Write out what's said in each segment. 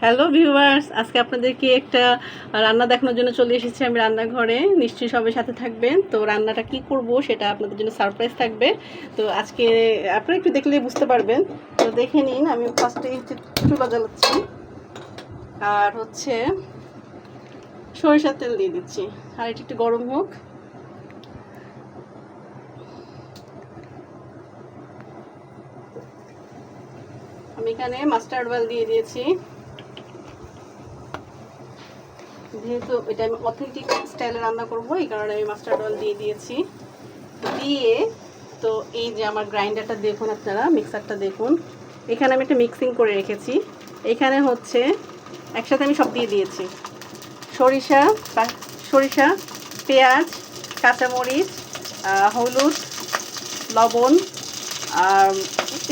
Hello viewers, আজকে আপনাদেরকে একটা রান্না দেখানোর জন্য চলে এসেছি আমি রান্নাঘরে। নিশ্চয়ই সবাই সাথে থাকবেন। তো রান্নাটা কি করব সেটা আপনাদের জন্য সারপ্রাইজ থাকবে। তো আজকে আপনারা একটু দেখলেই বুঝতে পারবেন। তো দেখে নিন, আমি ফার্স্টে চুলা জ্বালাচ্ছি আর সরিষার তেল দিয়ে দিচ্ছি। আর এটা একটু গরম হোক। আমি এখানে মাস্টার্ড অয়েল দিয়ে দিয়েছি। যেহেতু এটা আমি অথেন্টিক স্টাইলে রান্না করবো, এই কারণে আমি মাস্টার্ড অয়েল দিয়ে দিয়েছি। দিয়ে তো এই যে আমার গ্রাইন্ডারটা দেখুন, আপনারা মিক্সারটা দেখুন, এখানে আমি একটা মিক্সিং করে রেখেছি। এখানে একসাথে আমি সব দিয়ে দিয়েছি, সরিষা, পেঁয়াজ, কাঁচামরিচ, হলুদ, লবণ আর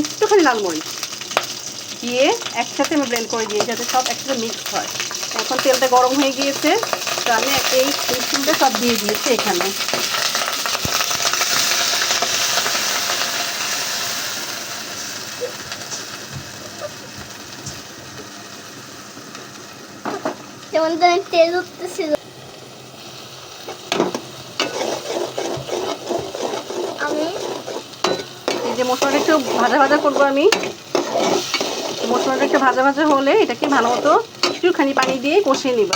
একটুখানি লাল মরিচ দিয়ে একসাথে আমি ব্লেন্ড করে দিই যাতে সব একসাথে মিক্স হয়। এখন তেলটা গরম হয়ে গিয়েছে, তো আমি এই মিক্সিংটা সব দিয়ে দিয়েছি এখানে। যেমন তেল উঠতেছিল, আমি এই যে মশলাটা একটু ভাজা ভাজা করবো। আমি মশলাটা একটু ভাজা ভাজা হলে এটাকে ভালো মতো একটুখানি পানি দিয়ে কষিয়ে নিব।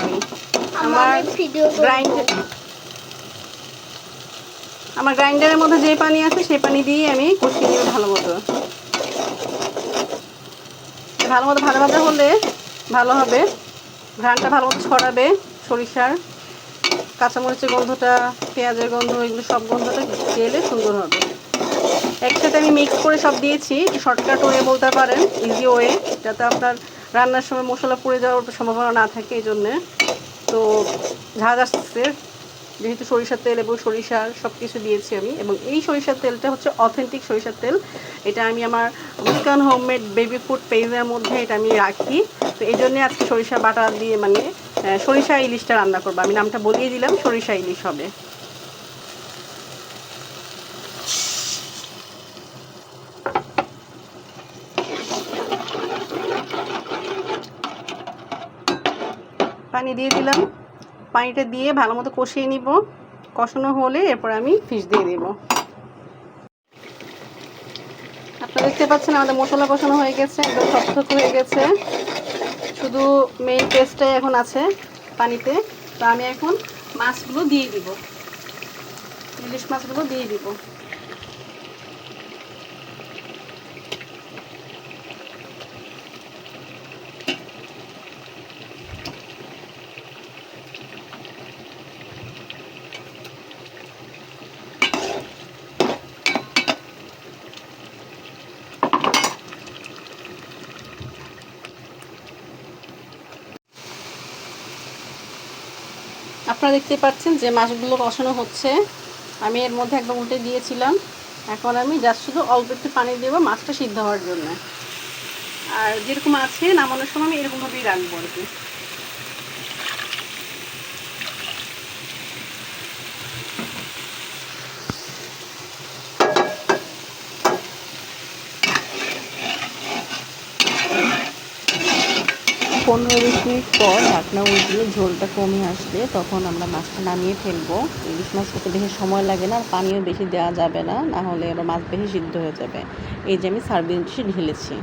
আমার গ্রাইন্ডারের মধ্যে যে পানি আছে সেই পানি দিয়ে আমি কষিয়ে নিব ভালো মতো। ভাজা ভাজা হলে ভালো হবে, ঘ্রাণটা ভালো মতো ছড়াবে। সরিষার, কাঁচামরিচের গন্ধটা, পেঁয়াজের গন্ধ, এগুলো সব গন্ধটা গেলে সুন্দর হবে। একসাথে আমি মিক্স করে সব দিয়েছি। শর্টকাট ওয়ে বলতে পারেন, ইজি ওয়ে, যাতে আপনার রান্নার সময় মশলা পুড়ে যাওয়ার সম্ভাবনা না থাকে। এই জন্যে তো ঝাঁজ আসছে, যেহেতু সরিষার তেল এবং সরিষার সব কিছু দিয়েছি আমি। এবং এই সরিষার তেলটা হচ্ছে অথেন্টিক সরিষার তেল। এটা আমি আমার মুস্কান হোমমেড বেবি ফুড পেজের মধ্যে এটা আমি রাখি। তো এই জন্যে আজকে সরিষা বাটা দিয়ে সরিষা ইলিশটা রান্না করবো। আমি নামটা বলিয়ে দিলাম, সরিষা ইলিশ হবে। পানি দিয়ে দিলাম, পানিটা দিয়ে ভালো মতো কষিয়ে নিব। কষানো হলে এরপর আমি ফিশ দিয়ে দেব। আপনারা দেখতে পাচ্ছেন আমাদের মশলা কষানো হয়ে গেছে, একদম থকথক হয়ে গেছে। শুধু মেইন পেস্টটাই এখন আছে পানিতে। তো আমি এখন মাছগুলো দিয়ে দিব, ইলিশ মাছগুলো দিয়ে দিব। আপনারা দেখতে পাচ্ছেন যে মাছগুলো কষানো হচ্ছে। আমি এর মধ্যে একদম উল্টে দিয়েছিলাম। এখন আমি জাস্ট শুধু অল্প একটু পানি দেবো মাছটা সিদ্ধ হওয়ার জন্য। আর যেরকম আছে নামানোর সময় আমি এরকমভাবেই রাখবো আর কি। পনেরো 20 মিনিট পর ঢাকনা উঠিয়ে ঝোলটা কমে আসলে তখন আমরা মাছটা নামিয়ে ফেলবো। ইলিশ মাছ করতে বেশি সময় লাগে না, আর পানিও বেশি দেওয়া যাবে না, না হলে আবার মাছ বেশি সিদ্ধ হয়ে যাবে। এই যে আমি সার্ভিং ডিশে ঢেলেছি।